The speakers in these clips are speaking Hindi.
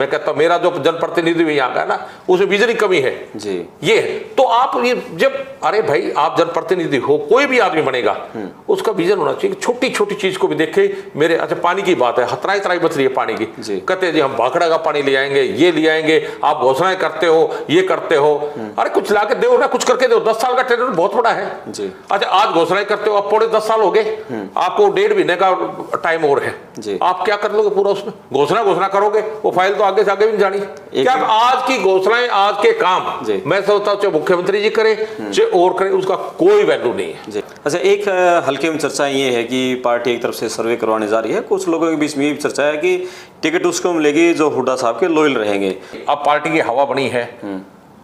मैं कहता हूं मेरा जो जनप्रतिनिधि भी यहाँ का है ना, उसमें विजन की कमी है जी। ये है। तो आप ये जब, अरे भाई आप जनप्रतिनिधि हो, कोई भी आदमी बनेगा, उसका विजन होना चाहिए। छोटी छोटी चीज को भी देखे। मेरे अच्छा पानी की बात है, हतराई तराई बच रही है पानी की, कहते हैं जी हम भाखड़ा का पानी ले आएंगे, ये ले आएंगे, आप घोषणाएं करते हो, ये करते हो। अरे कुछ ला के दो ना, कुछ करके दो। 10 साल का टेंडर बहुत बड़ा है। अच्छा आज घोषणाएं करते हो, अब पौने 10 साल हो गए, आपको 1.5 महीने का टाइम और है, आप क्या कर लोगे पूरा उसमें? घोषणा करोगे, वो फाइल तो आगे से आगे भी नहीं जानी। क्या आज की घोषणाएं, आज के काम, मैं सोचता हूं चाहे मुख्यमंत्री जी करे चाहे और करे, उसका कोई वैल्यू नहीं है। अच्छा, एक हल्के में चर्चा ये है कि पार्टी एक तरफ से सर्वे करवाने जा रही है, कुछ लोगों के बीच में ये चर्चा है कि टिकट उसको मिलेगी जो हुड्डा साहब के लॉयल रहेंगे। अब पार्टी की हवा बनी है,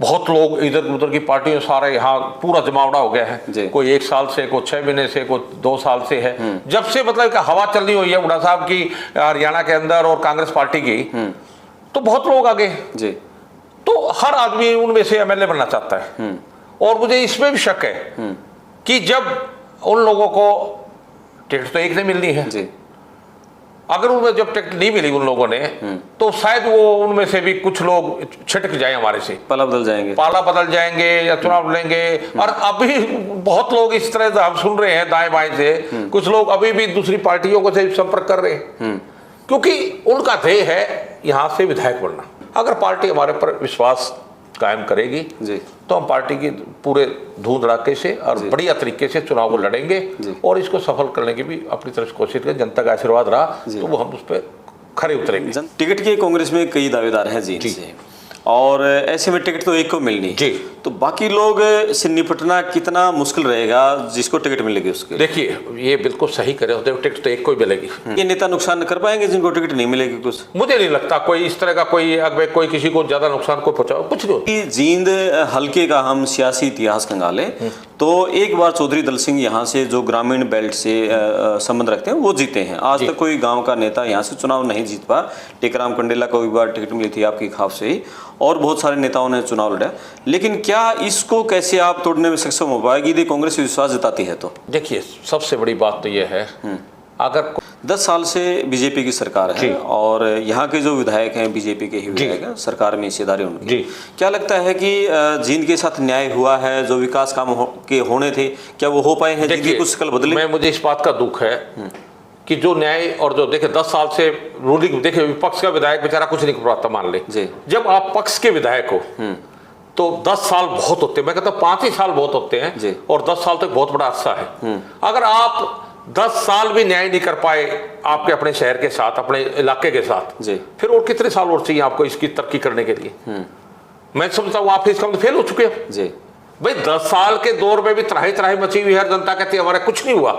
बहुत लोग इधर उधर की पार्टियों सारे यहाँ पूरा जमावड़ा हो गया है। कोई 1 साल से, कोई 6 महीने से, कोई 2 साल से है। जब से मतलब कि हवा चलनी हुई है हुड्डा साहब की हरियाणा के अंदर और कांग्रेस पार्टी की, तो बहुत लोग आगे जी। तो हर आदमी उनमें से एमएलए बनना चाहता है। और मुझे इसमें भी शक है कि जब उन लोगों को टिकट तो एक नहीं मिलनी है जी। अगर उनमें जब टिकट नहीं मिली उन लोगों ने, तो शायद वो उनमें से भी कुछ लोग छिटक जाए, हमारे से पाला बदल जाएंगे या चुनाव लड़ेंगे। और अभी बहुत लोग इस तरह से हम सुन रहे हैं दाएं बाएं से, कुछ लोग अभी भी दूसरी पार्टियों को से संपर्क कर रहे हैं, क्योंकि उनका ध्येय है यहाँ से विधायक बनना। अगर पार्टी हमारे पर विश्वास कायम करेगी जी, तो हम पार्टी की पूरे धूम धड़ाके से और बढ़िया तरीके से चुनाव को लड़ेंगे और इसको सफल करने की भी अपनी तरफ से कोशिश करें। जनता का आशीर्वाद रहा तो वो हम उस पर खरे उतरेंगे। टिकट के कांग्रेस में कई दावेदार हैं जी, और ऐसे में टिकट तो एक को मिलनी जी, तो बाकी लोग से निपटना कितना मुश्किल रहेगा जिसको टिकट मिलेगी उसके? देखिए ये बिल्कुल सही करे होते, टिकट तो एक को ही मिलेगी। ये नेता नुकसान कर पाएंगे जिनको टिकट नहीं मिलेगी? कुछ मुझे नहीं लगता कोई इस तरह का कोई किसी को ज्यादा नुकसान को पहुंचाओ, कुछ नहीं। जींद हल्के का हम सियासी इतिहास खंगाले तो एक बार चौधरी दल सिंह यहाँ से जो ग्रामीण बेल्ट से संबंध रखते हैं वो जीते हैं। आज तक कोई गांव का नेता यहाँ से चुनाव नहीं जीत पा। टेकराम कंडेला को एक बार टिकट मिली थी आपकी खाप से ही, और बहुत सारे नेताओं ने चुनाव लड़ा। लेकिन क्या इसको कैसे आप तोड़ने में सक्षम हो पाएगी यदि कांग्रेस विश्वास जताती है तो? देखिए सबसे बड़ी बात तो यह है, अगर 10 साल से बीजेपी की सरकार है और यहाँ के जो विधायक हैं बीजेपी के ही विधायक हैं, सरकार में हिस्सेदारी उनकी, क्या लगता है कि जींद के साथ न्याय हुआ है? जो विकास काम के होने थे क्या वो हो पाए हैं? जींद कुछ कल बदले? मुझे इस बात का दुख है कि जो न्याय और जो देखे 10 साल से रूलिंग, देखे विपक्ष का विधायक बेचारा कुछ नहीं कर पाता, मान ले। जब आप पक्ष के विधायक हो तो 10 साल बहुत होते हैं, मैं कहता हूँ 5 ही साल बहुत होते हैं, और 10 साल तक बहुत बड़ा अरसा है। अगर आप 10 साल भी न्याय नहीं कर पाए आपके अपने शहर के साथ, अपने इलाके के साथ, फिर और कितने साल और चाहिए आपको इसकी तरक्की करने के लिए? मैं समझता हूँ आप इसका फेल हो चुके हैं भाई। 10 साल के दौर में भी त्राही त्राही मची हुई है, जनता कहती है हमारा कुछ नहीं हुआ,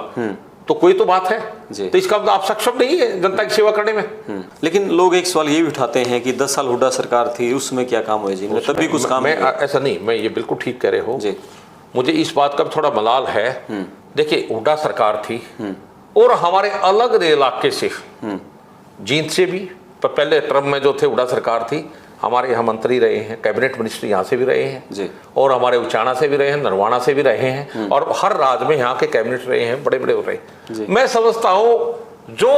तो कोई तो बात है। तो इसका मतलब आप सक्षम नहीं है जनता की सेवा करने में। लेकिन लोग एक सवाल ये भी उठाते हैं कि 10 साल हुड्डा सरकार थी, उसमें क्या काम हुआ जी? तब भी कुछ काम? मैं ऐसा नहीं, मैं ये बिल्कुल ठीक कह रहे हो। मुझे इस बात का थोड़ा मलाल है। देखिए हुड्डा सरकार थी और हमारे अलग इलाके से, जींद से भी पहले टर्म में जो थे हुड्डा सरकार थी, हमारे यहाँ मंत्री रहे हैं, कैबिनेट मिनिस्टर यहाँ से भी रहे हैं, और हमारे उचाना से भी रहे हैं, नरवाना से भी रहे हैं, और हर राज्य में यहाँ के कैबिनेट रहे हैं, बड़े बड़े हो रहे। मैं समझता हूँ जो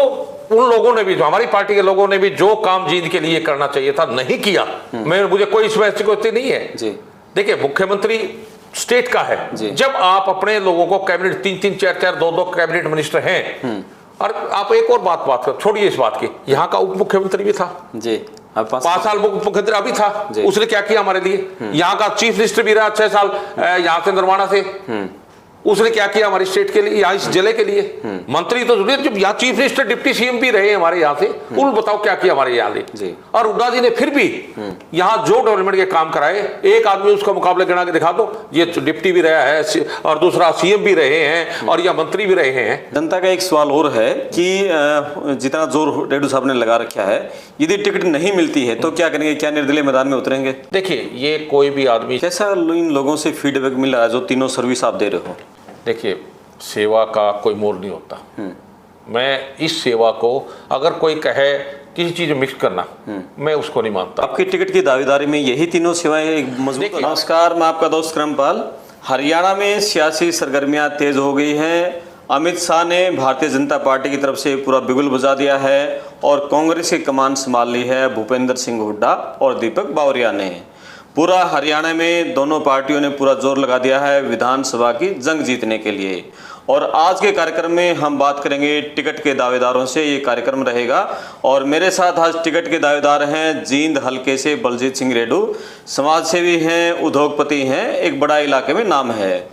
उन लोगों ने भी, जो हमारी पार्टी के लोगों ने भी जो काम जींद के लिए करना चाहिए था नहीं किया। मुझे कोई इसमें ऐसी नहीं है। देखिए मुख्यमंत्री स्टेट का है, जब आप अपने लोगों को कैबिनेट 3-3, 4-4, 2-2 कैबिनेट मिनिस्टर हैं, और आप एक और बात कर, छोड़िए इस बात की, यहाँ का उप मुख्यमंत्री भी था जी, 5 साल मुख्यमंत्री अभी था, उसने क्या किया हमारे लिए? यहाँ का चीफ मिनिस्टर भी रहा 6 साल यहाँ से नरवाना से, उसने क्या किया हमारी स्टेट के लिए, यहाँ इस जिले के लिए? मंत्री तो जब यहाँ चीफ मिनिस्टर डिप्टी सीएम भी रहे हमारे यहाँ से, उन बताओ क्या किया हमारे यहाँ लिए? और हुड्डा जी ने फिर भी यहाँ जो डेवलपमेंट के काम कराए, एक आदमी उसका मुकाबले गिना के दिखा दो। ये डिप्टी भी रहा है और दूसरा सीएम भी रहे हैं और या मंत्री भी रहे हैं। जनता का एक सवाल और है कि जितना जोर रेड्डू साहब ने लगा रखा है, यदि टिकट नहीं मिलती है तो क्या करेंगे? क्या निर्दलीय मैदान में उतरेंगे? देखिए ये कोई भी आदमी, कैसा इन लोगों से फीडबैक मिल रहा है जो तीनों सर्विस आप दे रहे हो? देखिए सेवा का कोई मोल नहीं होता। मैं इस सेवा को, अगर कोई कहे किसी चीज में मिक्स करना, मैं उसको नहीं मानता। आपकी टिकट की दावेदारी में यही तीनों सेवाएं मजबूत। नमस्कार, मैं आपका दोस्त क्रमपाल। हरियाणा में सियासी सरगर्मियां तेज हो गई हैं अमित शाह ने भारतीय जनता पार्टी की तरफ से पूरा बिगुल बजा दिया है और कांग्रेस की कमान संभाल ली है भूपेंद्र सिंह हुड्डा और दीपक बावरिया ने। पूरा हरियाणा में दोनों पार्टियों ने पूरा जोर लगा दिया है विधानसभा की जंग जीतने के लिए। और आज के कार्यक्रम में हम बात करेंगे टिकट के दावेदारों से, ये कार्यक्रम रहेगा। और मेरे साथ आज टिकट के दावेदार हैं जींद हलके से बलजीत सिंह रेड्डू, समाजसेवी हैं, उद्योगपति हैं, एक बड़ा इलाके में नाम है।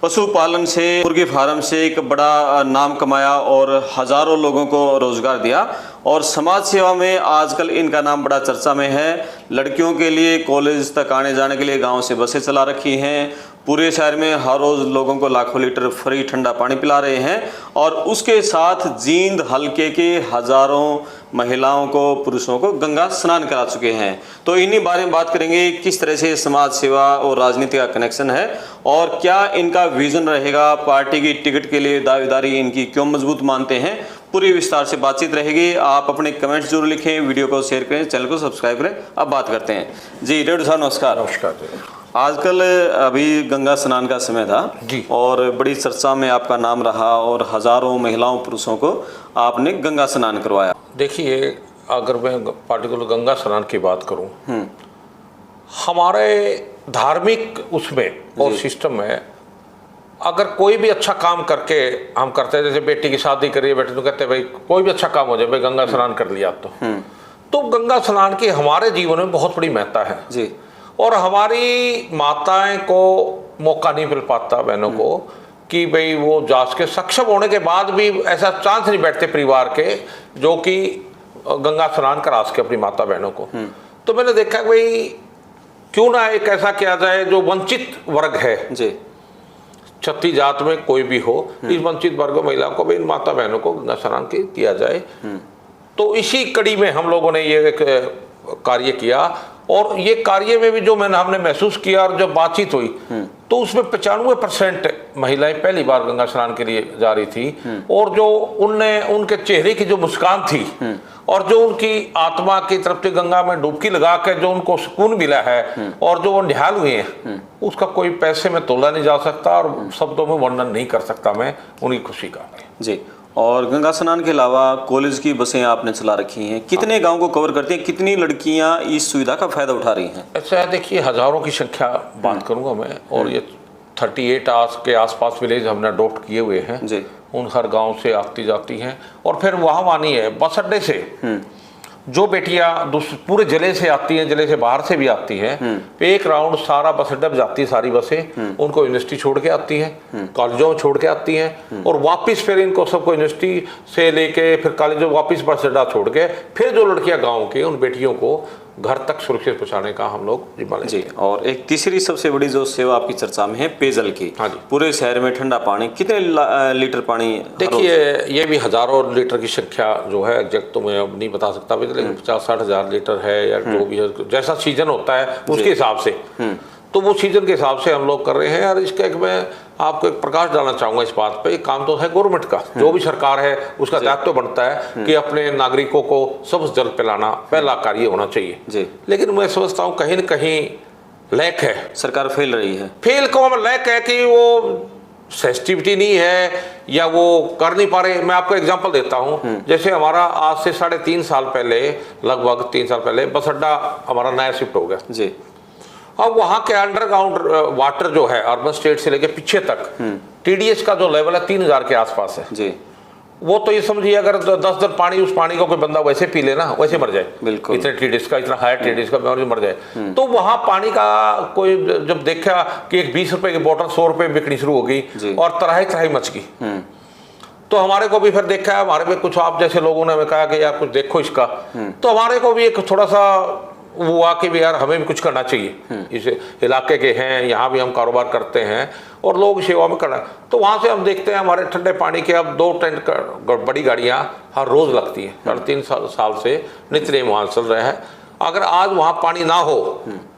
पशुपालन से, मुर्गी फार्म से एक बड़ा नाम कमाया और हजारों लोगों को रोजगार दिया। और समाज सेवा में आजकल इनका नाम बड़ा चर्चा में है। लड़कियों के लिए कॉलेज तक आने जाने के लिए गांव से बसें चला रखी हैं। पूरे शहर में हर रोज लोगों को लाखों लीटर फ्री ठंडा पानी पिला रहे हैं। और उसके साथ जींद हलके के हजारों महिलाओं को, पुरुषों को गंगा स्नान करा चुके हैं। तो इन्हीं बारे में बात करेंगे, किस तरह से समाज सेवा और राजनीति का कनेक्शन है और क्या इनका विजन रहेगा, पार्टी की टिकट के लिए दावेदारी इनकी क्यों मजबूत मानते हैं। पूरी विस्तार से बातचीत रहेगी। आप अपने कमेंट्स जरूर लिखें, वीडियो को शेयर करें, चैनल को सब्सक्राइब करें। अब बात करते हैं जी। रेड्डू साहब नमस्कार। नमस्कार। आजकल अभी गंगा स्नान का समय था जी, और बड़ी चर्चा में आपका नाम रहा और हजारों महिलाओं पुरुषों को आपने गंगा स्नान करवाया। देखिए, अगर मैं पार्टिकुलर गंगा स्नान की बात करूं, हमारे धार्मिक उसमें और सिस्टम में अगर कोई भी अच्छा काम करके हम करते हैं, जैसे बेटी की शादी करिए, बेटे तो कहते हैं भाई कोई भी अच्छा काम हो जाए, भाई गंगा स्नान कर लिया तो गंगा स्नान की हमारे जीवन में बहुत बड़ी महत्ता है जी। और हमारी माताएं को मौका नहीं मिल पाता, बहनों को, कि भाई वो जांच के सक्षम होने के बाद भी ऐसा चांस नहीं बैठते परिवार के जो कि गंगा स्नान करा सके अपनी माता बहनों को। तो मैंने देखा कि भाई क्यों ना एक ऐसा किया जाए जो वंचित वर्ग है जी, छत्तीस जात में कोई भी हो, इस वंचित वर्ग महिला को भी, इन माता बहनों को गंगा स्नान किया जाए। तो इसी कड़ी में हम लोगों ने ये एक कार्य किया और ये कार्य में भी जो हमने महसूस किया और जब बातचीत हुई तो उसमें 95% महिलाएं पहली बार गंगा स्नान के लिए जा रही थी। और जो उनके चेहरे की जो मुस्कान थी और जो उनकी आत्मा की तरफ से गंगा में डुबकी लगा कर जो उनको सुकून मिला है और जो वो निहाल हुए हैं, उसका कोई पैसे में तोला नहीं जा सकता और शब्दों में वर्णन नहीं कर सकता मैं उनकी खुशी का जी। और गंगा स्नान के अलावा कॉलेज की बसें आपने चला रखी हैं, कितने गांव को कवर करती हैं, कितनी लड़कियां इस सुविधा का फायदा उठा रही हैं? ऐसा है, देखिए हजारों की संख्या बात करूंगा मैं, और ये 38 के आसपास विलेज हमने अडोप्ट किए हुए हैं जी। उन हर गांव से आती जाती हैं और फिर वहाँ मानी है बस अड्डे से जो बेटियां पूरे जिले से आती हैं, जिले से बाहर से भी आती हैं, एक राउंड सारा बस अड्डा जाती है, सारी बसें उनको यूनिवर्सिटी छोड़ के आती हैं, कॉलेजों में छोड़ के आती हैं और वापस फिर इनको सबको यूनिवर्सिटी से लेके फिर कॉलेजों वापस बस अड्डा छोड़ के फिर जो लड़कियां गाँव की उन बेटियों को घर तक सुरक्षित पहुंचाने का हम लोग जिम्मा लेते हैं। और एक तीसरी सबसे बड़ी जो सेवा आपकी चर्चा में है पेयजल की। हाँ जी। पूरे शहर में ठंडा पानी, कितने लीटर पानी? देखिए, ये भी हजारों लीटर की संख्या जो है एग्जैक्ट तो मैं अब नहीं बता सकता, लेकिन 50-60 हजार लीटर है या जो भी है, जैसा सीजन होता है उसके हिसाब से। तो वो सीजन के हिसाब से हम लोग कर रहे हैं। और इसका एक मैं आपको एक प्रकाश डालना चाहूंगा इस बात पे, काम तो है गवर्नमेंट का, जो भी सरकार है उसका दायित्व तो बनता है कि अपने नागरिकों को स्वच्छ जल पिलाना पहला कार्य होना चाहिए जी। लेकिन मैं समझता हूँ कहीं न कहीं लैक है, सरकार फेल रही है। फेल को लैक है कि वो सेंसिटिविटी नहीं है या वो कर नहीं पा रहे। मैं आपको एग्जांपल देता हूँ, जैसे हमारा आज से 3.5 साल पहले, लगभग 3 साल पहले बस अड्डा हमारा नया शिफ्ट हो गया जी। अब वहाँ के अंडरग्राउंड वाटर जो है अर्बन स्टेट से लेके पीछे तक TDS का जो लेवल है 3000 के आसपास है जी। वो तो ये समझिए अगर 10 दिन पानी, उस पानी को कोई बंदा वैसे पी लेना वैसे मर जाए, बिल्कुल इतने TDS का, इतना हाई TDS का मर जाए। तो वहाँ पानी का कोई जब देखा कि एक 20 रुपए की बोतल 100 रुपए बिकनी शुरू हो गई और तराही मच गई, तो हमारे को भी फिर देखा, हमारे में कुछ आप जैसे लोगों ने हमें कहा कि यार कुछ देखो इसका, तो हमारे को भी एक थोड़ा सा वो आके भी यार हमें भी कुछ करना चाहिए, इस इलाके के हैं, यहाँ भी हम कारोबार करते हैं और लोग सेवा में करना। तो वहाँ से हम देखते हैं हमारे ठंडे पानी के अब 2 टैंक बड़ी गाड़ियाँ हर रोज लगती हैं, 3.5 साल से नित्य नेम वहाँ चल रहा है। अगर आज वहाँ पानी ना हो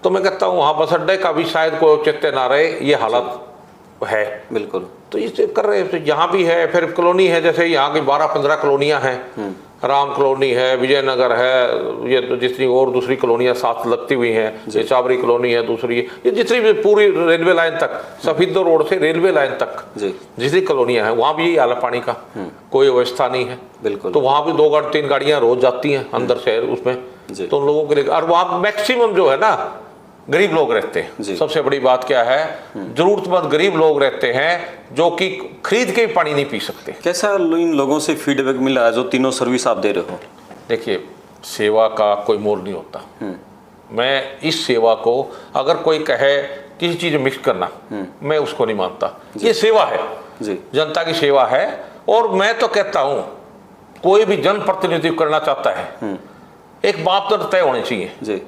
तो मैं कहता हूँ वहाँ बस अड्डे का भी शायद कोई औचित्य ना रहे, ये हालत है बिल्कुल। तो इसे कर रहे हैं, तो यहाँ भी है, फिर कॉलोनी है, जैसे यहाँ की 12-15 कॉलोनियाँ हैं, राम कॉलोनी है, विजयनगर है, ये जितनी और दूसरी कॉलोनियाँ साथ लगती हुई हैं, ये चावरी कॉलोनी है दूसरी, ये जितनी भी पूरी रेलवे लाइन तक, सफीदो रोड से रेलवे लाइन तक जितनी कॉलोनियाँ हैं, वहाँ भी यही हाल है पानी का, कोई व्यवस्था नहीं है। बिल्कुल। तो वहाँ भी 2-3 गाड़ियाँ रोज जाती हैं अंदर शहर उसमें, तो उन लोगों के लिए, और वहाँ मैक्सिमम जो है ना गरीब लोग रहते हैं। सबसे बड़ी बात क्या है, जरूरतमंद गरीब लोग रहते हैं जो कि खरीद के भी पानी नहीं पी सकते। कैसा इन लोगों से फीडबैक मिल रहा है जो तीनों सर्विस आप दे रहे हो? देखिए, सेवा का कोई मोल नहीं होता। मैं इस सेवा को, अगर कोई कहे किसी चीज में मिक्स करना, मैं उसको नहीं मानता। ये सेवा है, जनता की सेवा है। और मैं तो कहता हूं, कोई भी जनप्रतिनिधि करना चाहता है, एक मापदंड तय होने चाहिए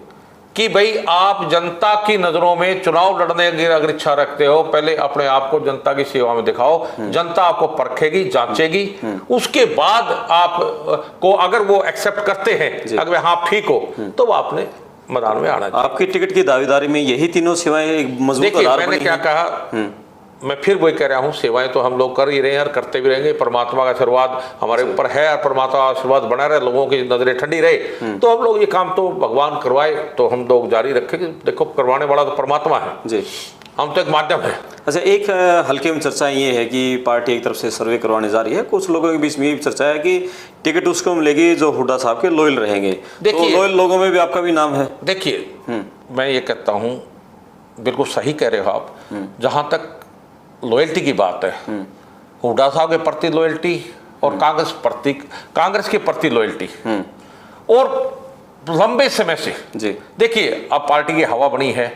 कि भाई आप जनता की नजरों में चुनाव लड़ने की अगर इच्छा रखते हो, पहले अपने आप को जनता की सेवा में दिखाओ। जनता आपको परखेगी, जांचेगी, उसके बाद आप को अगर वो एक्सेप्ट करते हैं, अगर हाँ ठीक हो, तो वो आपने मैदान में आना चाहिए। आपकी टिकट की दावेदारी में यही तीनों सेवाएं एक मजबूत आधार बनी हैं। मैंने क्या कहा, मैं फिर वही कह रहा हूँ, सेवाएं तो हम लोग कर ही रहे हैं और करते भी रहेंगे। परमात्मा का आशीर्वाद हमारे ऊपर है और परमात्मा का आशीर्वाद बना रहे, लोगों की नजरें ठंडी रहे, तो हम लोग ये काम तो भगवान करवाए तो हम लोग जारी रखेंगे। देखो, करवाने वाला तो परमात्मा है जी, हम तो एक माध्यम है। अच्छा, एक हल्के में चर्चा ये है कि पार्टी एक तरफ से सर्वे करवाने जा रही है, कुछ लोगों के बीच में ये भी चर्चा है कि टिकट उसको मिलेगी जो हुड्डा साहब के लॉयल रहेंगे। तो लॉयल लोगों में भी आपका भी नाम है। देखिए, मैं ये कहता हूँ, बिल्कुल सही कह रहे हो आप। जहाँ तक लॉयल्टी की बात है, हुड्डा साहब के प्रति लॉयल्टी और कांग्रेस के प्रति लॉयल्टी, और लंबे समय से जी, देखिए अब पार्टी की हवा बनी है,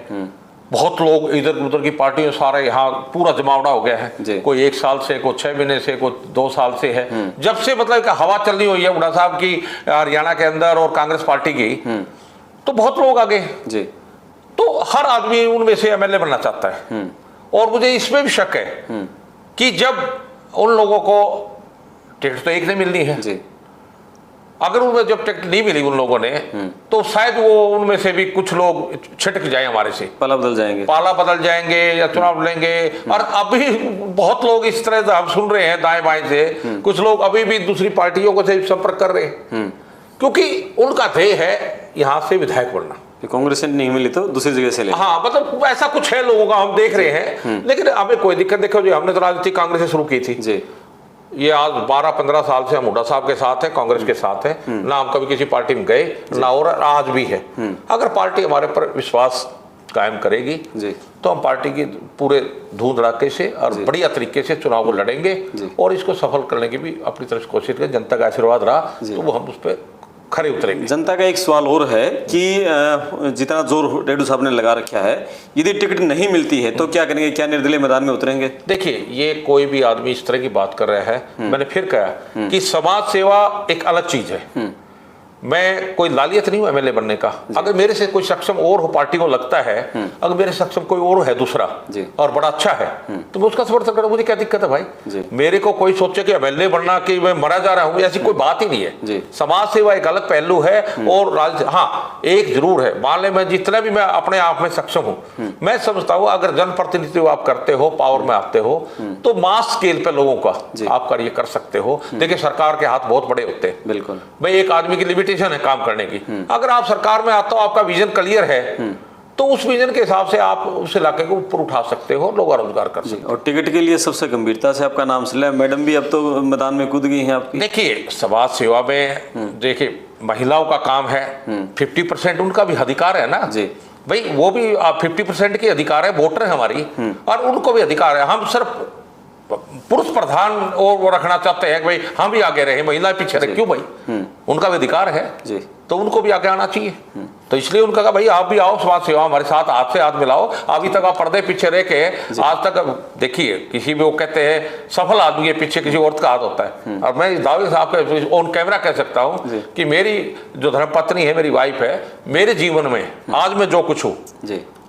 बहुत लोग इधर उधर की पार्टियों सारे यहाँ पूरा जमावड़ा हो गया है। कोई 1 साल से, कोई 6 महीने से, कोई 2 साल से है। जब से मतलब हवा चलनी हुई है हुड्डा साहब की हरियाणा के अंदर और कांग्रेस पार्टी की, तो बहुत लोग आ गए जी। तो हर आदमी उनमें से एमएलए बनना चाहता है। और मुझे इसमें भी शक है कि जब उन लोगों को टिकट तो एक नहीं मिलनी है जी, अगर उनमें जब टिकट नहीं मिली उन लोगों ने, तो शायद वो उनमें से भी कुछ लोग छिटक जाए, हमारे से पाला बदल जाएंगे या चुनाव लेंगे। और अभी बहुत लोग इस तरह से हम सुन रहे हैं दाएं बाएं से, कुछ लोग अभी भी दूसरी पार्टियों को से संपर्क कर रहे हैं, क्योंकि उनका ध्येय है यहाँ से विधायक बनना। कांग्रेस से नहीं मिली तो दूसरी जगह से ले, हाँ, मतलब ऐसा कुछ है लोगों का, हम देख रहे हैं। लेकिन हमें कोई दिक्कत, देखो जी, हमने तो राजनीति कांग्रेस से शुरू की थी जी। ये आज 12-15 साल से हम हुड्डा साहब के साथ है, कांग्रेस के साथ है ना, हम कभी किसी पार्टी में गए ना, और आज भी है। अगर पार्टी हमारे पर विश्वास कायम करेगी जी, तो हम पार्टी की पूरे धूम धड़ाके से और बढ़िया तरीके से चुनाव को लड़ेंगे और इसको सफल करने की भी अपनी तरफ से कोशिश करें। जनता का आशीर्वाद रहा तो वो हम उस पर खरे उतरेंगे। जनता का एक सवाल और है कि जितना जोर रेड्डू साहब ने लगा रखा है, यदि टिकट नहीं मिलती है तो क्या करेंगे, क्या निर्दलीय मैदान में उतरेंगे? देखिए, ये कोई भी आदमी इस तरह की बात कर रहा है, मैंने फिर कहा कि समाज सेवा एक अलग चीज है। मैं कोई लालियत नहीं हूं एमएलए बनने का। अगर मेरे से कोई सक्षम और हो, पार्टी को लगता है अगर मेरे सक्षम कोई और है दूसरा और बड़ा अच्छा है, तो मैं उसका समर्थन करूं, मुझे क्या दिक्कत है भाई। मेरे को कोई सोचे कि एमएलए बनना कि मैं मरा जा रहा हूं, ऐसी कोई बात ही नहीं है। समाज सेवा एक अलग पहलू है। और हाँ, एक जरूर है, मान ले मैं जितना भी मैं अपने आप में सक्षम हूं, मैं समझता हूं अगर जनप्रतिनिधित्व आप करते हो, पावर में आते हो, तो मास स्केल पे लोगों का आप कार्य कर सकते हो। देखिए, सरकार के हाथ बहुत बड़े होते हैं, बिल्कुल भाई, एक आदमी की लिमिटेशन है काम करने की। अगर आप सरकार में आते हो, आपका विजन क्लियर है, तो उस विजन के हिसाब से आप उस इलाके को ऊपर उठा सकते हो, लोग रोजगार कर सकते हो। और टिकट के लिए सबसे गंभीरता से आपका नाम चला, मैडम भी अब तो मैदान में कूद गई हैं आपकी। देखिए, समाज सेवा में देखिए महिलाओं का काम है, 50% उनका भी अधिकार है ना जी भाई, वो भी 50% के अधिकार है, वोटर है हमारी, और उनको भी अधिकार है। हम सिर्फ पुरुष प्रधान और वो रखना चाहते हैं कि भाई हम भी आगे रहे, महिलाएं पीछे रहे, क्यों भाई, उनका भी अधिकार है जी, तो उनको भी आगे आना चाहिए। तो इसलिए उनका कहा भाई आप भी आओ, समाज सेवा हमारे साथ हाथ से हाथ मिलाओं। अभी तक आप पर्दे पीछे रह के आज तक, देखिए किसी भी, वो कहते हैं सफल आदमी के पीछे किसी औरत का हाथ होता है, और मैं इस दावे से आपके ऑन कैमरा कह सकता हूँ कि मेरी जो धर्मपत्नी है, मेरी वाइफ है, मेरे जीवन में आज मैं जो कुछ हूँ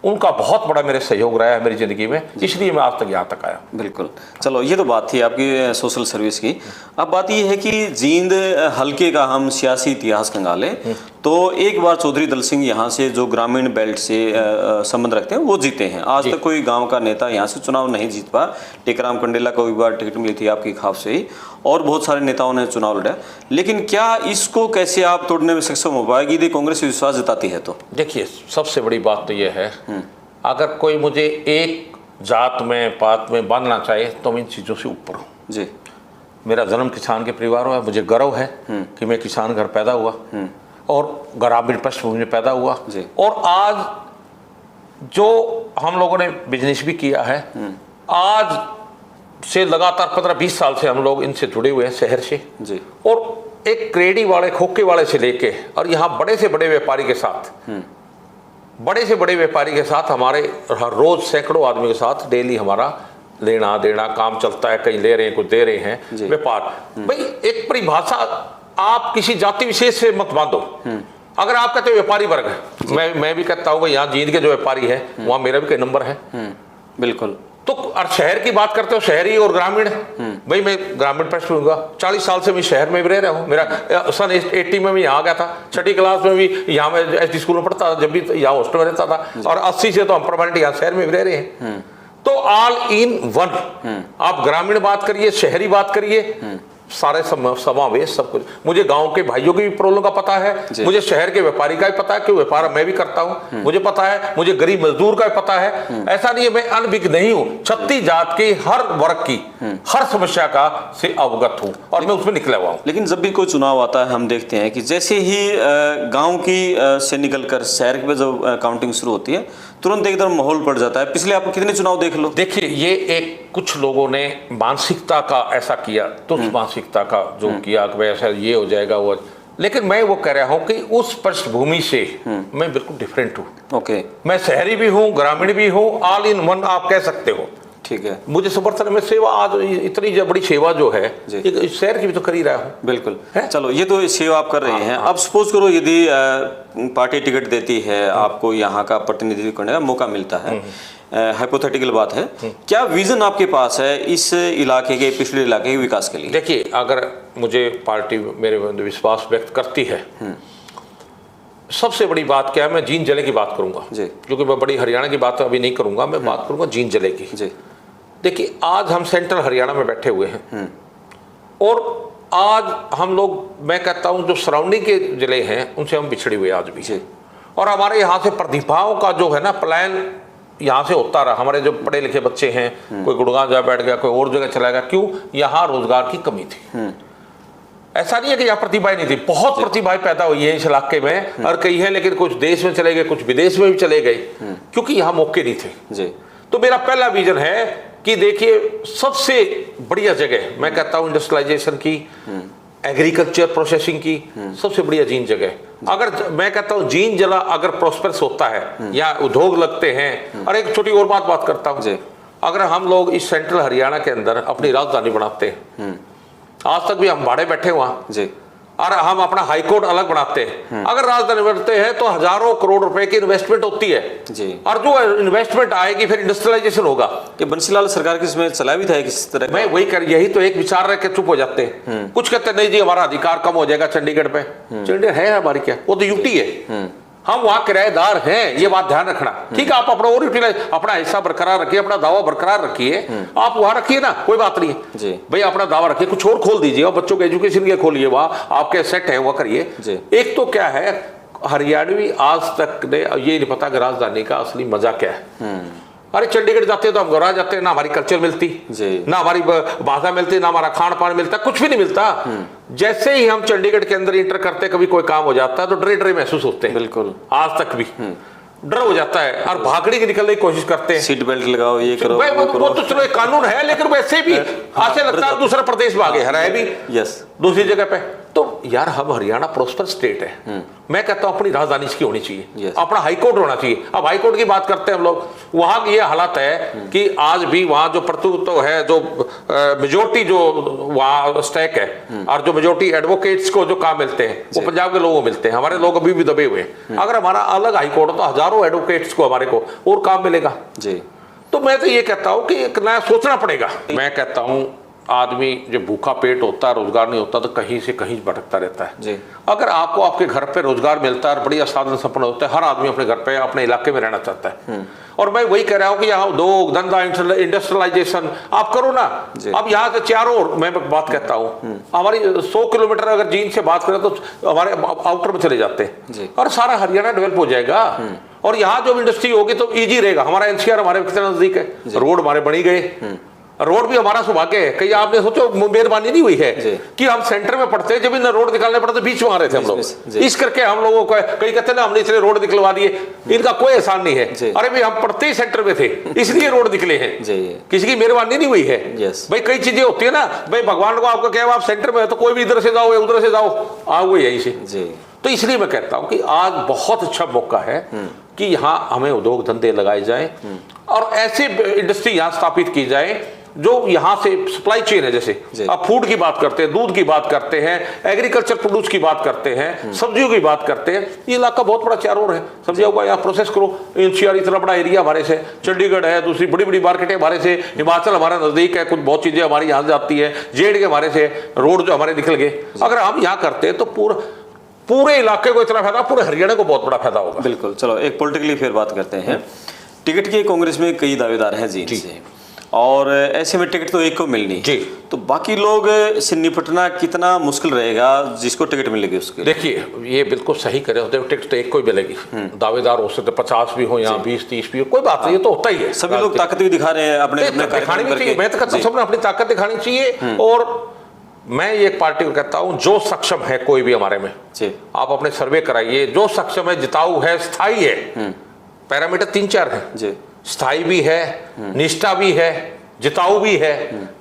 उनका बहुत बड़ा मेरे सहयोग रहा है मेरी जिंदगी में, इसलिए मैं आज तक यहाँ तक आया। बिल्कुल। चलो, ये तो बात थी आपकी सोशल सर्विस की। अब बात ये है कि जींद हल्के का हम सियासी इतिहास खंगालें तो एक बार चौधरी दल सिंह यहाँ से जो ग्रामीण बेल्ट से संबंध रखते हैं वो जीते हैं। आज तक कोई गांव का नेता यहाँ से चुनाव नहीं जीत पाया। टेकाराम कंडेला को एक बार टिकट मिली थी आपकी खाप से ही, और बहुत सारे नेताओं ने चुनाव लड़ा। लेकिन क्या इसको कैसे आप तोड़ने में सक्षम हो पाएगी यदि कांग्रेस विश्वास जताती है तो? देखिए, सबसे बड़ी बात तो यह है, अगर कोई मुझे एक जात में पात में बांधना चाहे तो मैं इन चीज़ों से ऊपर हूँ जी। मेरा जन्म किसान के परिवार हुआ, मुझे गर्व है कि मैं किसान घर पैदा हुआ और ग्रामीण पृष्ठभूमि में पैदा हुआ। और आज जो हम लोगों ने बिजनेस भी किया है, आज से लगातार 15-20 साल से हम लोग इनसे जुड़े हुए हैं शहर से जी। और एक क्रेडी वाले खोखे वाले से लेके और यहाँ बड़े से बड़े व्यापारी के साथ, बड़े से बड़े व्यापारी के साथ हमारे हर रोज सैकड़ों आदमी के साथ डेली हमारा लेना देना काम चलता है। कहीं ले रहे हैं, कुछ दे रहे हैं, व्यापार। भाई एक परिभाषा आप किसी जाति विशेष से मत बांधो। अगर आप कहते हो व्यापारी वर्ग है, मैं भी कहता हूँ यहाँ जींद के जो व्यापारी है वहाँ मेरा भी कई नंबर है। बिल्कुल। तो और शहर की बात करते हो, शहरी और ग्रामीण। भाई मैं ग्रामीण पृष्ठभूमि हुआ, 40 साल से मैं शहर में भी रह रहा हूँ। मेरा सन 80 में भी यहाँ गया था, 6ठी क्लास में भी यहाँ मैं एसडी स्कूल में पढ़ता था, जब भी यहाँ हॉस्टल में रहता था, और 80 से तो हम परमानेंट यहाँ शहर में भी रह रहे हैं। तो ऑल इन वन, आप ग्रामीण बात करिए, शहरी बात करिए, सारे समावेश सब कुछ। मुझे गांव के भाइयों की भी प्रॉब्लम का पता है, मुझे शहर के व्यापारी का भी पता है कि व्यापार मैं भी करता हूं, मुझे पता है, मुझे गरीब मजदूर का भी पता है। ऐसा नहीं है मैं अनभिज्ञ नहीं हूं, 36 जात के हर वर्ग की हर समस्या का से अवगत हूं और मैं उसमें निकला हुआ हूं। लेकिन जब भी कोई चुनाव आता है हम देखते हैं कि जैसे ही गांव की से निकलकर शहर में जब काउंटिंग शुरू होती है तुरंत एकदम माहौल पड़ जाता है। पिछले आप कितने चुनाव देख लो। देखिए, ये एक कुछ लोगों ने मानसिकता का ऐसा किया, तो उस मानसिकता का जो किया कि ऐसा ये हो जाएगा वो, लेकिन मैं वो कह रहा हूं कि उस पृष्ठभूमि से मैं बिल्कुल डिफरेंट हूं। ओके। मैं शहरी भी हूं, ग्रामीण भी हूं, ऑल इन वन आप कह सकते हो। ठीक है। मुझे समर्थन में सेवा, आज इतनी बड़ी सेवा जो है शहर की भी तो कर ही रहा हूँ। बिल्कुल। चलो, ये तो सेवा आप कर रहे हैं। अब सपोज करो यदि पार्टी टिकट देती है, आपको यहाँ का प्रतिनिधित्व करने का मौका मिलता है, हाइपोथेटिकल बात है, क्या विजन आपके पास है इस इलाके के, पिछड़े इलाके के विकास के लिए? देखिए, अगर मुझे पार्टी मेरे विश्वास व्यक्त करती है, सबसे बड़ी बात क्या है, मैं जींद जिले की बात करूंगा क्योंकि मैं बड़ी हरियाणा की बात अभी नहीं करूंगा, मैं बात करूंगा जींद जिले की। देखिए, आज हम सेंट्रल हरियाणा में बैठे हुए हैं और आज हम लोग, मैं कहता हूं जो सराउंडिंग के जिले हैं उनसे हम पिछड़े हुए आज भी, और हमारे यहाँ से प्रतिभाओं का जो है ना प्लान यहाँ से होता रहा। हमारे जो पढ़े लिखे बच्चे हैं, कोई गुड़गांव जा बैठ गया, कोई और जगह चला गया, क्यों? यहाँ रोजगार की कमी थी। ऐसा नहीं है कि यहाँ प्रतिभाएं नहीं थी, बहुत प्रतिभाएं पैदा हुई है इस इलाके में, और कई है लेकिन कुछ देश में चले गए, कुछ विदेश में भी चले गए, क्योंकि यहाँ मौके नहीं थे। तो मेरा पहला विजन है कि देखिए, सबसे बढ़िया जगह मैं कहता हूँ इंडस्ट्रियलाइजेशन की, एग्रीकल्चर प्रोसेसिंग की सबसे बढ़िया जींद जगह। अगर मैं कहता हूँ जींद जिला अगर प्रोस्पेरस होता है या उद्योग लगते हैं, और एक छोटी और बात करता हूँ, अगर हम लोग इस सेंट्रल हरियाणा के अंदर अपनी राजधानी बनाते हैं, आज तक भी हम भाड़े बैठे हुआ और हम अपना हाईकोर्ट अलग बनाते हैं, अगर राजधानी बनाते हैं तो हजारों करोड़ रुपए की इन्वेस्टमेंट होती है और जो इन्वेस्टमेंट आएगी फिर इंडस्ट्रियलाइजेशन होगा। कि बंसीलाल सरकार की इसमें चला भी था किस तरह? मैं वही कर, यही तो एक विचार रख के चुप हो जाते हैं। कुछ कहते नहीं जी हमारा अधिकार कम हो जाएगा चंडीगढ़ पे। चंडीगढ़ है हमारी क्या, वो तो यूटी है, हम वहां किराएदार हैं, ये बात ध्यान रखना। ठीक है, आप अपना और अपना हिस्सा बरकरार रखिए, अपना दावा बरकरार रखिए, आप वहां रखिए ना, कोई बात नहीं है भाई, अपना दावा रखिए, कुछ और खोल दीजिए, बच्चों के एजुकेशन के खोलिए, वहां आपके सेट है वह करिए। एक तो क्या है, हरियाणवी आज तक ने ये नहीं पता कि राजधानी का असली मजा क्या है। अरे चंडीगढ़ जाते तो हम घबरा जाते हैं, ना हमारी कल्चर मिलती, ना हमारी भाषा मिलती, ना हमारा खान पान मिलता, कुछ भी नहीं मिलता। जैसे ही हम चंडीगढ़ के अंदर इंटर करते, कभी कोई काम हो जाता है तो डरे डरे महसूस होते हैं। बिल्कुल, आज तक भी डर हो जाता है और भागने की निकलने की कोशिश करते हैं। सीट बेल्ट लगाओ, ये करो, वो तो चलो एक कानून है, लेकिन वैसे भी ऐसे लगता है दूसरा प्रदेश भागे, है भी दूसरी जगह पे। तो यार, हम हरियाणा प्रोस्पर स्टेट है, मैं कहता हूं अपनी राजधानी इसकी होनी चाहिए, अपना हाईकोर्ट होना चाहिए। अब हाईकोर्ट की बात करते हैं हम लोग, वहां की ये हालत है कि आज भी वहां जो प्रतिनिधित्व है, जो मेजोरिटी जो वहां स्टैक है और जो मेजोरिटी एडवोकेट्स को जो काम मिलते हैं वो पंजाब के लोगों को मिलते हैं, हमारे लोग अभी भी दबे हुए हैं। अगर हमारा अलग हाईकोर्ट हो तो हजारों एडवोकेट्स को हमारे को और काम मिलेगा। तो मैं तो ये कहता हूं कि एक नया सोचना पड़ेगा। मैं कहता हूं आदमी जब भूखा पेट होता है, रोजगार नहीं होता, तो कहीं से कहीं भटकता रहता है जी। अगर आपको आपके घर पे रोजगार मिलता है, बढ़िया साधन संपन्न होता है, हर आदमी अपने घर पे अपने इलाके में रहना चाहता है। और मैं वही कह रहा हूँ कि यहाँ उद्योग धंधा इंडस्ट्रियलाइजेशन आप करो ना। अब यहाँ से चारों ओर मैं बात कहता हूँ, हमारी 100 किलोमीटर अगर जींद से बात करें तो हमारे आउटर में चले जाते हैं और सारा हरियाणा डेवलप हो जाएगा। और यहाँ जो इंडस्ट्री होगी तो इजी रहेगा। हमारा एनसीआर हमारे कितना नजदीक है, रोड हमारे बनी गए, रोड भी हमारा सौभाग्य है। कहीं आपने सोचो मेहरबानी नहीं हुई है कि हम सेंटर में पढ़ते जब इन रोड निकालने पड़ते बीच में आ रहे थे हम लोग। इस करके हम लोगों को कई कहते ना हमने इसलिए रोड निकलवा दिए, इनका कोई एहसान नहीं है। अरे भाई हम पढ़ते ही सेंटर में थे इसलिए रोड निकले हैं, किसी की मेहरबानी नहीं हुई है। भाई कई चीजें होती है ना, भाई भगवान को आपको क्या आप सेंटर में है तो कोई भी इधर से जाओ या उधर से जाओ, आओ यहीं से। तो इसलिए मैं कहता हूं कि आज बहुत अच्छा मौका है कि यहाँ हमें उद्योग धंधे लगाए जाएं और ऐसे इंडस्ट्री यहाँ स्थापित की जाए जो यहाँ से सप्लाई चेन है। जैसे आप फूड की बात करते हैं, दूध की बात करते हैं, एग्रीकल्चर प्रोड्यूस की बात करते हैं, सब्जियों की बात करते हैं। ये इलाका बहुत बड़ा चारों ओर है, सब्जियों का यहाँ प्रोसेस करो। एनसीआर इतना बड़ा एरिया हमारे से, चंडीगढ़ है, दूसरी बड़ी बड़ी मार्केटें हमारे से, हिमाचल हमारा नजदीक है, कुछ बहुत चीजें हमारी यहाँ जाती है, जेड के हमारे से रोड जो हमारे निकल गए। अगर हम यहाँ करते हैं तो पूरे इलाके को इतना फायदा, पूरे हरियाणा को बहुत बड़ा फायदा होगा। बिल्कुल। चलो एक पॉलिटिकली फिर बात करते हैं। टिकट के कांग्रेस में कई दावेदार हैं जींद से, और ऐसे में टिकट तो एक को मिलनी जी, तो बाकी लोग से निपटना कितना मुश्किल रहेगा जिसको टिकट मिलेगी उसके? देखिए ये बिल्कुल सही करे होते, टिकट तो एक को ही मिलेगी। दावेदार हो सकते 50 भी हो या 20-30 भी हो, कोई बात नहीं, ये तो होता ही है। सभी लोग ताकत भी दिखा रहे हैं अपने दिखानी भी चाहिए। मैं तो कहता हूँ सबने अपनी ताकत दिखानी चाहिए। और मैं एक पार्टी को कहता हूं जो सक्षम है कोई भी हमारे में, आप अपने सर्वे कराइए, जो सक्षम है, जिताऊ है, स्थायी है, पैरामीटर 3-4 है, स्थायी भी है, निष्ठा भी है, जिताऊ भी है,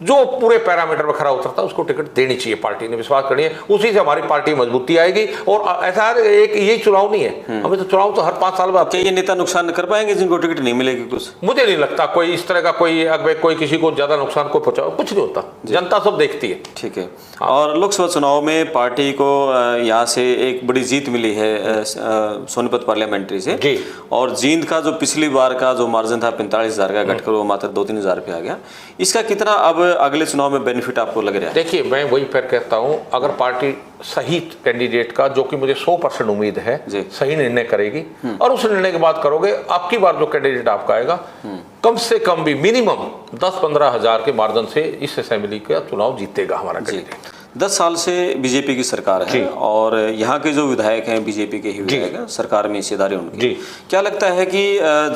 जो पूरे पैरामीटर में खरा उतरता है उसको टिकट देनी चाहिए। पार्टी ने विश्वास करनी है, उसी से हमारी पार्टी मजबूती आएगी। और ऐसा एक यही चुनाव नहीं है, हमें तो चुनाव तो हर 5 साल बाद। क्या ये नेता नुकसान कर पाएंगे जिनको टिकट नहीं मिलेगी? कुछ मुझे नहीं लगता कोई इस तरह का कोई किसी को ज्यादा नुकसान को पहुंचा, कुछ नहीं होता, जनता सब देखती है। ठीक है। और लोकसभा चुनाव में पार्टी को यहाँ से एक बड़ी जीत मिली है सोनीपत पार्लियामेंट्री से जी। और जींद का जो पिछली बार का जो मार्जिन था 45,000 का, घटकर वो मात्र 2-3 हज़ार पे आ गया। इसका कितना अब अगले चुनाव में बेनिफिट आपको लग रहा है? देखिए मैं वही फिर कहता हूं, अगर पार्टी सही कैंडिडेट का, जो कि मुझे 100% उम्मीद है, सही निर्णय करेगी और उस निर्णय के बाद करोगे, आपकी बार जो कैंडिडेट आपका आएगा कम से कम भी मिनिमम 10-15 हज़ार के मार्जिन से इस असेंबली का चुनाव जीतेगा हमारा कैंडिडेट। 10 साल से बीजेपी की सरकार है और यहाँ के जो विधायक हैं बीजेपी के ही विधायक हैं, सरकार में हिस्सेदारी उनकी। क्या लगता है कि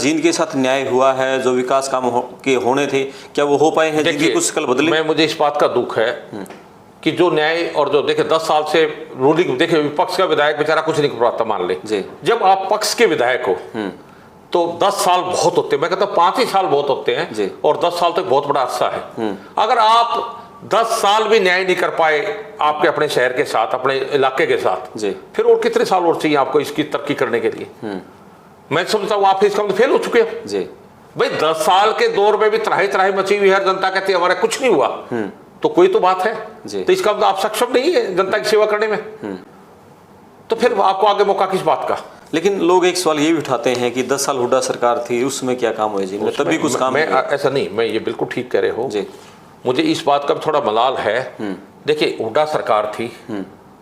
जींद के साथ न्याय हुआ है? जो विकास काम के होने थे क्या वो हो पाए हैं? जिनकी कुछ कल बदले। मुझे इस बात का दुख है कि जो न्याय और जो देखिए 10 साल से रूलिंग, देखिए विपक्ष का विधायक बेचारा कुछ नहीं कर पाता, मान ले। जब आप पक्ष के विधायक हो तो 10 साल बहुत होते हैं, मैं कहता हूँ 5 ही साल बहुत होते हैं, और 10 साल तक बहुत बड़ा अरसा है। अगर आप 10 साल भी न्याय नहीं कर पाए आपके अपने शहर के साथ, अपने इलाके के साथ, फिर और कितने साल और चाहिए आपको इसकी तरक्की करने के लिए? मैं समझता हूँ आप इसका फेल हो चुके हो भाई। 10 साल के दौर में भी त्राही त्राही मची हुई है, जनता कहती है हमारा कुछ नहीं हुआ, तो कोई तो बात है। तो इसका मतलब आप सक्षम नहीं है जनता की सेवा करने में, तो फिर आपको आगे मौका किस बात का? लेकिन लोग एक सवाल ये भी उठाते हैं कि 10 साल हुड्डा सरकार थी, उसमें क्या काम हुए जी? तभी कुछ काम। ऐसा नहीं, मैं ये बिल्कुल ठीक कह रहे हो। मुझे इस बात का थोड़ा मलाल है। देखिए हुड्डा सरकार थी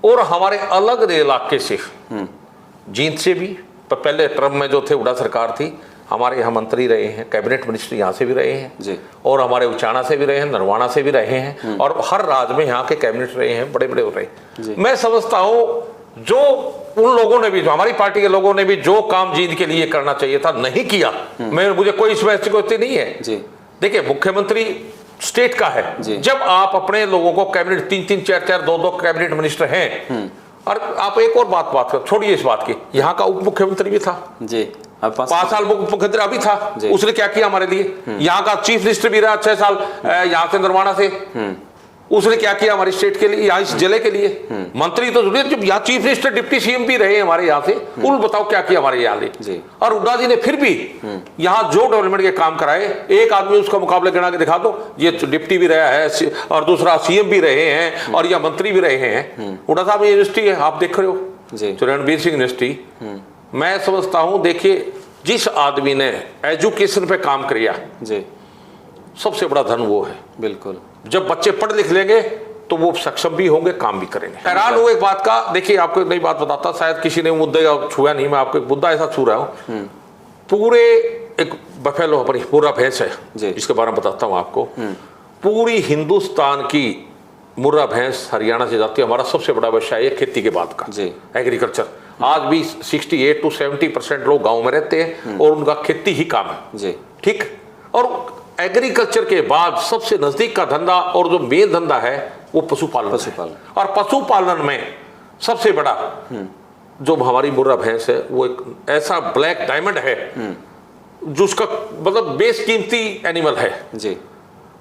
और हमारे अलग इलाके से, जींद से भी पहले टर्म में जो थे हुड्डा सरकार थी, हमारे यहाँ मंत्री रहे हैं, कैबिनेट मिनिस्टर यहाँ से भी रहे हैं और हमारे उचाना से भी रहे हैं, नरवाना से भी रहे हैं, और हर राज्य में यहाँ के कैबिनेट रहे हैं, बड़े बड़े हो रहे। मैं समझता हूँ जो उन लोगों ने भी, जो हमारी पार्टी के लोगों ने भी जो काम जींद के लिए करना चाहिए था नहीं किया। मुझे कोई इसमें ऐसी नहीं है। देखिए मुख्यमंत्री स्टेट का है, जब आप अपने लोगों को कैबिनेट 3-3, 4-4, 2-2 कैबिनेट मिनिस्टर हैं, और आप एक और बात कर, छोड़िए इस बात की, यहाँ का उप मुख्यमंत्री भी था जी, 5 साल मुख्यमंत्री अभी था, उसने क्या किया हमारे लिए? यहाँ का चीफ मिनिस्टर भी रहा 6 साल, यहाँ से नरवाना से, उसने क्या किया हमारे स्टेट के लिए, यहाँ इस जिले के लिए? मंत्री तो जब यहाँ चीफ मिनिस्टर डिप्टी सीएम भी रहे हमारे यहाँ से, उन बताओ क्या किया हमारे यहाँ लिए? और हुड्डा जी ने फिर भी यहाँ जो डेवलपमेंट के काम कराए, एक आदमी उसका मुकाबला गिना के दिखा दो। ये डिप्टी भी रहा है और दूसरा सीएम भी रहे हैं और यह मंत्री भी रहे हैं। हुड्डा साहब ये यूनिवर्सिटी है, आप देख रहे हो, रणबीर सिंह यूनिवर्सिटी। मैं समझता हूँ, देखिए जिस आदमी ने एजुकेशन पे काम किया, सबसे बड़ा धन वो है। बिल्कुल। जब बच्चे पढ़ लिख लेंगे तो वो सक्षम भी होंगे, काम भी करेंगे। हैरान हूँ एक बात का, देखिए आपको एक नई बात बताता, शायद किसी ने मुद्दे छुआ नहीं, मैं आपको एक मुद्दा ऐसा छू रहा हूँ। पूरे एक बफेलो पर पूरा भैंस है जिसके बारे में बताता हूँ आपको। पूरी हिंदुस्तान की मुर्रा भैंस हरियाणा से जाती है। हमारा सबसे बड़ा व्यवसाय है खेती के बाद का, एग्रीकल्चर। आज भी 68 to 70% लोग गांव में रहते हैं और उनका खेती ही काम है, ठीक। और एग्रीकल्चर के बाद सबसे नजदीक का धंधा और जो मेन धंधा है वो पशुपालन। और पशुपालन में सबसे बड़ा जो हमारी मुर्रा भैंस है वो एक ऐसा ब्लैक डायमंड है जो उसका मतलब बेशकीमती एनिमल है जी।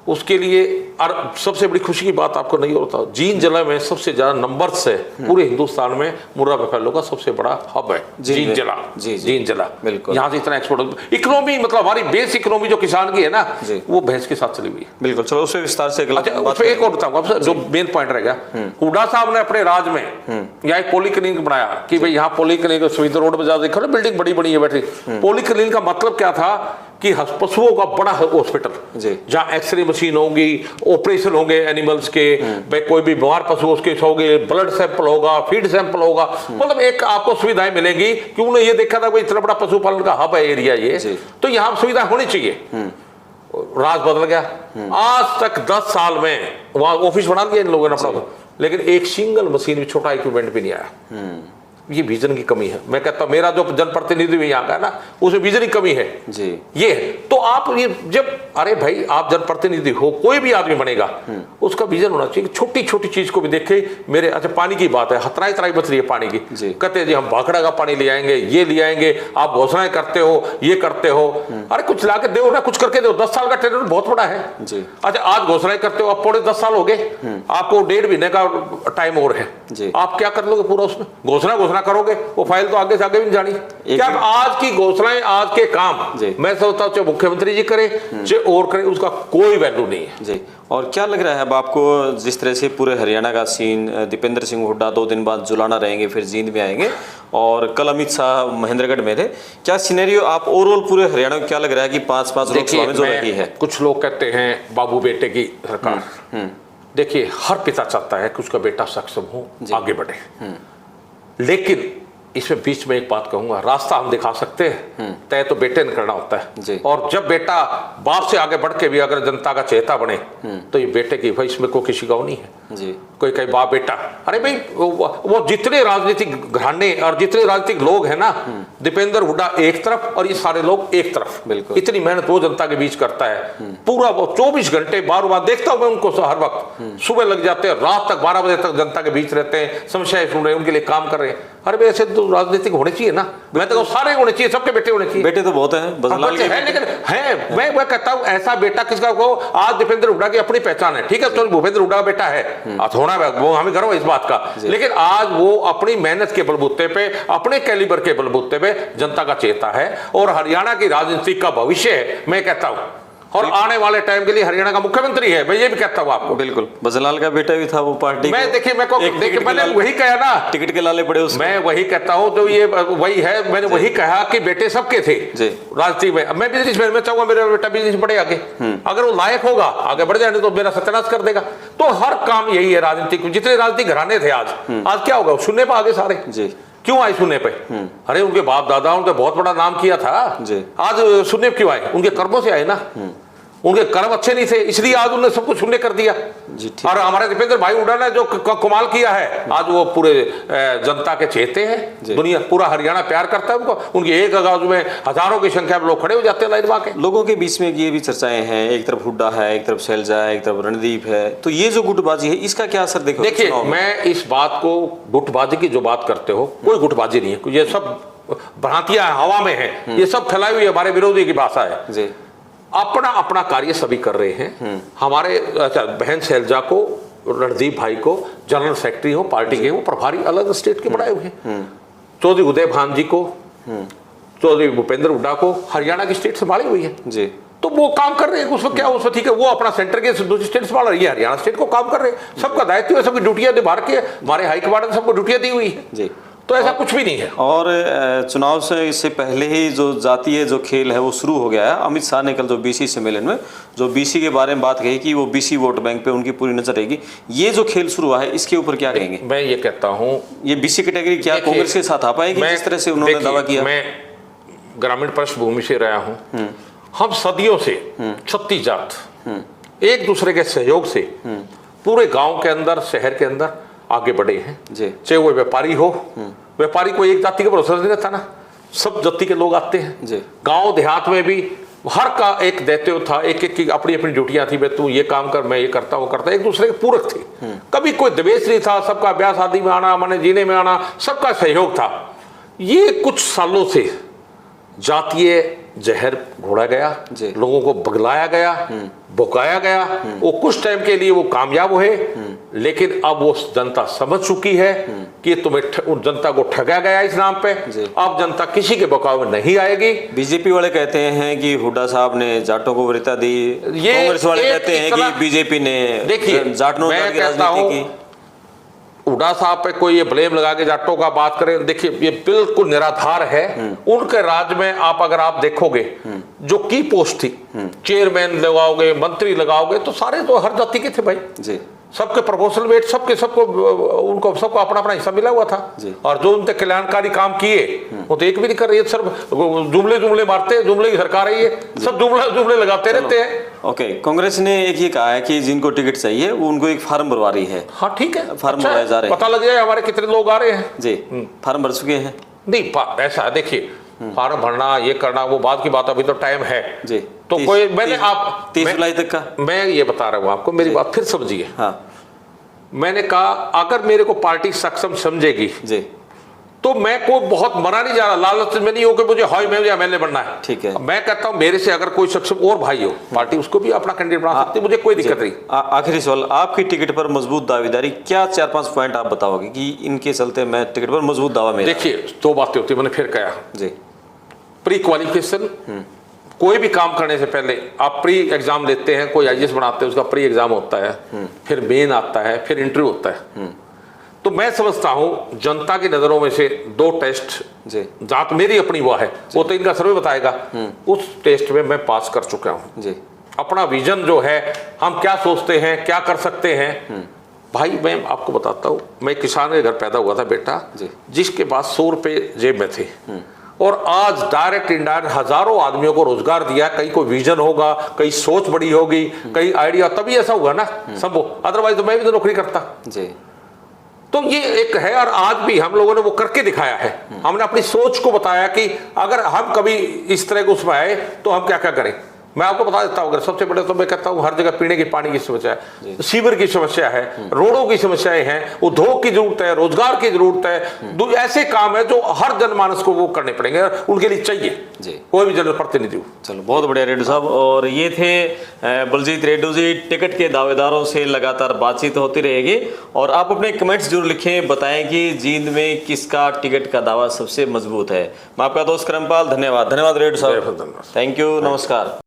उसके लिए और सबसे बड़ी खुशी की बात आपको नहीं होता, जींद जिला में सबसे ज्यादा नंबर से पूरे हिंदुस्तान में मुर्रा बफेलो का सबसे बड़ा हब है जींद जिला। जींद जिला बिल्कुल, यहाँ से इतना एक्सपोर्ट, इकोनॉमी मतलब हमारी बेस इकोनॉमी जो किसान की है ना वो भैंस के साथ चली हुई है। बिल्कुल, चलो उससे विस्तार से एक और बताऊंगा जो मेन पॉइंट रह गया। हुड्डा साहब ने अपने राज में यहाँ एक पॉलीक्लिनिक बनाया कि भाई यहाँ पॉलीक्लिनिक सुविधा रोड पर ज्यादा देखो, बिल्डिंग बड़ी बड़ी है बैठी। पॉलीक्लिनिक का मतलब क्या था कि पशुओं का बड़ा हॉस्पिटल जहाँ एक्सरे मशीन होगी, ऑपरेशन होंगे एनिमल्स के, कोई भी बीमार पशु उसके होंगे, ब्लड सैंपल होगा, फीड सैंपल होगा, मतलब एक आपको सुविधाएं मिलेंगी। क्यों ने ये देखा था भाई इतना बड़ा पशुपालन का हब है एरिया ये, तो यहाँ सुविधा होनी चाहिए। राज बदल गया। आज तक 10 साल में वहां ऑफिस बना दिया इन लोगों ने अपना, लेकिन एक सिंगल मशीन भी, छोटा इक्विपमेंट भी नहीं आया। ये विजन की कमी है। मैं कहता हूं मेरा जो जनप्रतिनिधि भी यहाँ का है ना उसमें विजन की कमी है जी। ये है तो आप ये जब, अरे भाई आप जनप्रतिनिधि हो, कोई भी आदमी बनेगा उसका विजन होना चाहिए। छोटी छोटी चीज को भी देखे। मेरे अच्छा पानी की बात है, हतराई तराई बच रही है पानी की, कहते हैं जी हम भाखड़ा का पानी ले आएंगे, ये ले आएंगे, आप घोषणाएं करते हो, ये करते हो। अरे कुछ ला के दो ना, कुछ करके दो। 10 साल का टेंडर बहुत बड़ा है जी। अच्छा आज घोषणाएं करते हो, आप पौने 10 साल हो गए, आपको 1.5 महीने का टाइम और है, आप क्या कर लोगे पूरा उसमें? घोषणा करोगे, वो फाइल तो आगे से आगे भी नहीं जानी। क्या आज की घोषणाएं, आज के काम मैं सोचता हूं चाहे मुख्यमंत्री जी करे चाहे और करे, उसका कोई वैल्यू नहीं है जी। और क्या लग रहा है अब आपको, जिस तरह से पूरे हरियाणा का सीन, दीपेंद्र सिंह हुड्डा 2 दिन बाद जुलाना रहेंगे, फिर जींद में आएंगे और कल अमित शाह महेंद्रगढ़ में थे, क्या सिनेरियो आप ओवरऑल पूरे हरियाणा को क्या लग रहा है कि 5-5 लोकसभा में जो रही है? कुछ लोग कहते हैं बाबू बेटे की सरकार। देखिए हर पिता चाहता है कि उसका बेटा सक्षम हो, आगे बढ़े, लेकिन इसमें बीच में एक बात कहूंगा, रास्ता हम दिखा सकते हैं, तय तो बेटे ने करना होता है। और जब बेटा बाप से आगे बढ़ के भी अगर जनता का चेता बने तो ये बेटे की भाई इसमें कोई किसी का नहीं है जी। कोई कहे बाप बेटा, अरे भाई वो जितने राजनीतिक घराने और जितने राजनीतिक लोग हैं ना, दीपेंद्र हुड्डा एक तरफ और ये सारे लोग एक तरफ, बिल्कुल इतनी मेहनत वो जनता के बीच करता है। पूरा वो 24 घंटे बार देखता हूं मैं उनको, हर वक्त सुबह लग जाते हैं, रात तक 12 बजे तक जनता के बीच रहते हैं, समस्याएं सुन रहे हैं, उनके लिए काम कर रहे हैं। अरे ऐसे तो राजनीतिक होने चाहिए ना, मैं तो सारे होने चाहिए, सबके बेटे होने चाहिए। बेटे तो बहुत हैं, बजलाल के हैं, लेकिन है मैं कहता हूं ऐसा बेटा किसका को, आज दीपेंद्र हुड्डा की अपनी पहचान है, ठीक है, तो भूपेंद्र हुड्डा का बेटा है, होना वो हमें गर्व है इस बात का, लेकिन आज वो अपनी मेहनत के बलबूते पे, अपने कैलिबर के बलबूते पे जनता का चेता है और हरियाणा की राजनीति का भविष्य है, मैं कहता हूं, और आने वाले टाइम के लिए हरियाणा का मुख्यमंत्री है, मैं ये भी कहता हूं आपको। बिल्कुल, बजलाल का बेटा भी था वो पार्टी, मैं देखिए मैंने वही कहा ना, टिकट के लाले पड़े उसमें, मैं वही कहता हूं, तो ये वही है, मैंने वही कहा कि बेटे सबके थे राजनीति में। मैं बिजनेसमैन में चाहूंगा मेरा बेटा बिजनेस बढ़े आगे, अगर वो लायक होगा आगे बढ़ जाए तो मेरा सत्यानाश कर देगा। तो हर काम यही है राजनीतिक, जितने राजनीतिक घराने थे आज क्या होगा, सुनने पर आगे सारे जी। क्यों आए सुनने पे? अरे उनके बाप दादा उनके बहुत बड़ा नाम किया था, आज सुनने क्यों आए? उनके कर्मों से आए ना, उनके कर्म अच्छे नहीं थे इसलिए आज उन्होंने सब कुछ शून्य कर दिया। और हमारे दीपेंद्र भाई हुड्डा ने जो कमाल किया है, आज वो पूरे जनता के चेते हैं, दुनिया पूरा हरियाणा प्यार करता है उनको, उनकी एक आवाज में हजारों की संख्या में लोग खड़े हो जाते हैं लाइन में। लोगों के बीच में ये भी चर्चाएं हैं, एक तरफ हुड्डा है, एक तरफ शैलजा है, एक तरफ रणदीप है, तो ये जो गुटबाजी है इसका क्या असर देखो? देखिए मैं इस बात को, गुटबाजी की जो बात करते हो, कोई गुटबाजी नहीं है, ये सब भ्रांतियां हवा में है, ये सब फैलाई हुई हमारे विरोधी की भाषा है जी। अपना अपना कार्य सभी कर रहे हैं। हमारे बहन शैलजा को, रणदीप भाई को जनरल सेक्रेटरी हो पार्टी के, वो प्रभारी अलग स्टेट के बनाए हुए हैं। चौधरी उदय भान जी को, चौधरी भूपेंद्र हुड्डा को हरियाणा की स्टेट संभाली हुई है जी। तो वो काम कर रहे हैं, उसमें क्या, उसमें ठीक है, वो अपना सेंटर के दूसरी स्टेट संभाल रही है, हरियाणा स्टेट को काम कर रहे हैं, सबका दायित्व है, सबकी ड्यूटियां निभा के हमारे हाईकमांड ने सबको ड्यूटियां दी हुई है जी। तो ऐसा कुछ भी नहीं है। और चुनाव से इससे पहले ही जो जातीय जो खेल है वो शुरू हो गया है। अमित शाह ने कल जो बीसी सम्मेलन में जो बीसी के बारे में बात कही कि वो बीसी वोट बैंक पे उनकी पूरी नजर रहेगी, ये जो खेल शुरू हुआ है इसके ऊपर क्या कहेंगे? मैं ये कहता हूँ, ये बीसी कैटेगरी क्या कांग्रेस के साथ आ पाएगी जिस तरह से उन्होंने दावा किया? मैं ग्रामीण पृष्ठभूमि से रहा हूँ, हम सदियों से 36 जात एक दूसरे के सहयोग से पूरे गांव के अंदर, शहर के अंदर आगे बढ़े हैं। चाहे वो व्यापारी हो, व्यापारी को एक जाति का भरोसा नहीं रहता ना, सब जाति के लोग आते हैं। गांव देहात में भी हर का एक दैत्य था, एक एक की अपनी अपनी ड्यूटियां थी, तू ये काम कर, मैं ये करता, वो करता, एक दूसरे के पूरक थे। कभी कोई द्वेष नहीं था, सबका ब्याह शादी में आना, माने जीने में आना, सबका सहयोग था। ये कुछ सालों से जातीय जहर घोड़ा गया, लोगों को बगलाया गया, भुकाया गया। वो कुछ टाइम के लिए वो कामयाब हुए, लेकिन अब वो जनता समझ चुकी है कि तुम्हें जनता को ठगा गया इस नाम पे। अब जनता किसी के बकाव में नहीं आएगी। बीजेपी वाले कहते हैं कि हुड्डा साहब ने जाटों को वरीयता दी, कांग्रेस वाले कहते हैं कि बीजेपी ने जाटों की राजनीति की। हुड्डा साहब पे कोई ये ब्लेम लगा के जाटों का बात करें, देखिए ये बिल्कुल निराधार है। उनके राज में आप अगर आप देखोगे जो की पोस्ट थी, चेयरमैन लगाओगे, मंत्री लगाओगे, तो सारे तो हर जाति के थे भाई जी। सबके प्रोपोर्शनल वेट, सबको उनको सबको अपना अपना हिस्सा मिला हुआ था। और जो उनके कल्याणकारी काम किए वो तो एक भी नहीं कर रही है, सब जुमले मारते, जुमले की सरकार है ये, सब जुमले लगाते रहते हैं। ओके, कांग्रेस ने एक ये कहा है कि जिनको टिकट चाहिए वो उनको एक फार्म भरवा रही है। हाँ ठीक है, फार्म भरवाए जा रहे हैं, पता लग जाए हमारे कितने लोग आ रहे हैं जी। फार्म भर चुके हैं? नहीं, ऐसा है, देखिए फार्म भरना, ये करना, वो बात की बात, अभी तो टाइम है जी। तो कोई मैंने आप 30 जुलाई तक का मैं ये बता रहा हूँ आपको, मेरी बात फिर समझिए। हाँ, मैंने कहा अगर मेरे को पार्टी सक्षम समझेगी जी तो मैं को बहुत मना नहीं जा रहा, लालच में नहीं हो कि मुझे हाई में एमएलए बनना है, ठीक है। मैं कहता हूं मेरे से अगर कोई सक्षम और भाई हो, पार्टी उसको भी अपना कैंडिडेट बना सकती है, मुझे कोई दिक्कत नहीं। आखिरी सवाल, आपकी टिकट पर मजबूत दावेदारी, क्या 4-5 पॉइंट आप बताओगे कि इनके चलते मैं टिकट पर मजबूत दावा मेरा? देखिए, 2 बातें होती है, मैंने फिर कहा जी। प्री क्वालिफिकेशन, कोई भी काम करने से पहले आप प्री एग्जाम लेते हैं, कोई आईएएस बनाते हैं उसका प्री एग्जाम होता है, फिर मेन आता है, फिर इंटरव्यू होता है। तो मैं समझता हूं जनता की नजरों में से 2 टेस्ट जात मेरी अपनी वो है, वो तो इनका सर्वे बताएगा, उस टेस्ट में मैं पास कर चुका हूं जी। अपना विजन जो है, हम क्या सोचते हैं, क्या कर सकते हैं। भाई मैं आपको बताता हूं, मैं किसान के घर पैदा हुआ था बेटा, जिसके पास 100 रुपए जेब में थे, और आज डायरेक्ट इनडायरेक्ट हजारों आदमियों को रोजगार दिया। कहीं कोई विजन होगा, कहीं सोच बड़ी होगी, कहीं आइडिया, तभी ऐसा हुआ ना संभव, अदरवाइज तो मैं भी तो नौकरी करता जी। तो ये एक है, और आज भी हम लोगों ने वो करके दिखाया है। हमने अपनी सोच को बताया कि अगर हम कभी इस तरह के उसमें आए तो हम क्या क्या करें। मैं आपको बता देता हूँ, अगर सबसे बड़े तो मैं कहता हूँ हर जगह पीने के पानी की समस्या है, सीवर की समस्या है, रोडों की समस्याएं हैं, उद्योग की जरूरत है, रोजगार की जरूरत है। ऐसे काम है जो हर जनमानस को वो करने पड़ेंगे, उनके लिए चाहिए जी कोई भी जनप्रतिनिधि। चलो, बहुत बढ़िया रेड्डू साहब। और ये थे बलजीत रेड्डू जी। टिकट के दावेदारों से लगातार बातचीत होती रहेगी, और आप अपने कमेंट्स जरूर लिखें, बताएं कि जींद में किसका टिकट का दावा सबसे मजबूत है। मैं आपका दोस्त करमपाल, धन्यवाद। धन्यवाद रेड्डू साहब, थैंक यू, नमस्कार।